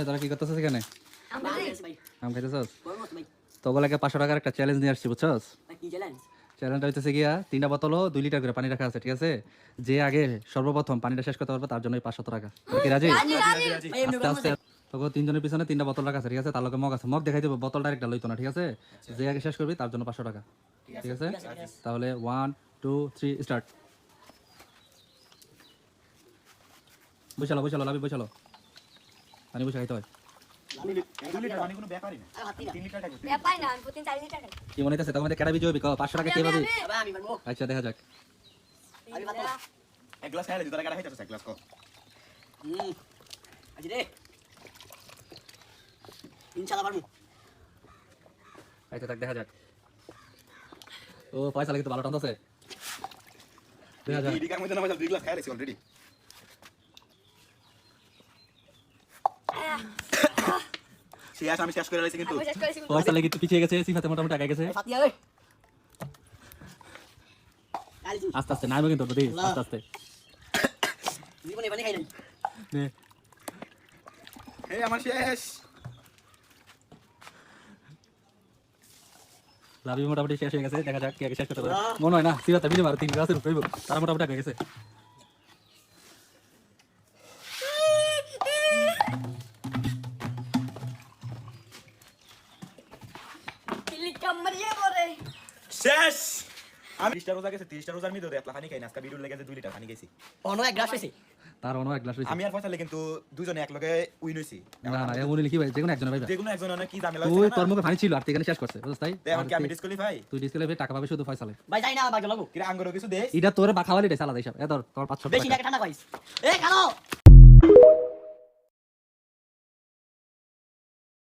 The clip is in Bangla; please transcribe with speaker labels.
Speaker 1: তোরা কি করতেছিস এখানে? আম খাইতেছস? তো বলে 500 টাকার একটা চ্যালেঞ্জ নিয়ে আসছি, বুঝছস? চ্যালেঞ্জটা হইতেছে গিয়া 3টা বোতলও 2 লিটার করে পানি রাখা আছে, ঠিক আছে? যে আগে সর্বপ্রথম পানিটা শেষ করতে পারবে তার জন্য 500 টাকা। কি রাজি? আস্তে আস্তে তোকে 3 জনের পিছনে 3টা বোতল রাখা আছে, ঠিক আছে? তার লগে মগ আছে, মগ দেখাই দেবো, বোতল ডাইরেক্ট লইতো না, ঠিক আছে? যে আগে শেষ করবি তার জন্য 500 টাকা, ঠিক আছে? তাহলে 1 2 3 স্টার্ট। বসালো লাভি বসালো, পানি বসে খাইতে হয়। কি মনে হইতেছে তোমাদের কেডা বিজয় হবে? 500 টাকা কে পাবে? আচ্ছা দেখা যাক।
Speaker 2: এক গ্লাস খাইলে দুটা কাটা খাইতেছ, এক গ্লাস কো আজি রে ইনশাআল্লাহ পারমু।
Speaker 1: আচ্ছা দেখা যাক। ও পয়সা লাগে তো ভালো টানতেছে, দেখা যাক।
Speaker 2: এই দিকার মধ্যে নামাজ দুই গ্লাস খাইলেছি অলরেডি। শেষ আমি শেষ করে লাইছি কিন্তু
Speaker 1: পয়সা লাগে একটু পিছিয়ে গেছে, সিফাতে মোটামুটি আগে গেছে।
Speaker 2: ফাতিয়া ওই
Speaker 1: আস্তে আস্তে নাইবো কিন্তু বুঝি, আস্তে আস্তে
Speaker 2: জীবনে পানি খাইলাই
Speaker 1: নে।
Speaker 2: এই আমার শেষ।
Speaker 1: লাভি মোটামুটি শেষ হয়ে গেছে, দেখা যাক কে আগে শেষ করতে পারে। মনে হয় না সিফাতে বিজয় আর 3 গ্লাসের উপরে তার মোটামুটি আগে গেছে।
Speaker 2: শেষ আমি 30টা রোজা গেছে, 30টা রোজার মধ্যে এক লাখ পানি খাই না, আজকে ভিডিও লেগে 2 লিটার পানি খাইছি।
Speaker 3: অন্য এক গ্লাস হইছে
Speaker 1: তার অন্য এক গ্লাস হইছে।
Speaker 2: আমি আর পয়সা কিন্তু দুজনে এক লগে উইন হইছি।
Speaker 1: না না এমন কি ভাই, যেকোনো একজন ভাইবা।
Speaker 2: যেকোনো একজন না কি ঝামেলা
Speaker 1: তুই
Speaker 2: হইছে
Speaker 1: তোর
Speaker 2: না।
Speaker 1: মুখে পানি ছিল আর তুই এখানে শেষ করছে, বুঝছ তাই?
Speaker 2: এখন কি আমি ডিসকুয়ালিফাই?
Speaker 1: তুই ডিসপ্লে টাকা পাবে শুধু ফয়সালে।
Speaker 3: ভাই যাই না ভাগ্য লাগো
Speaker 2: কি আঙ্গুর কিছু দেশ
Speaker 1: এটা তোর বা খাওয়ালি রে সালাদ হিসাব। এ ধর তোর 500
Speaker 3: বেশি
Speaker 1: টাকা।
Speaker 3: টাকা ঠান্ডা কইস এ খালো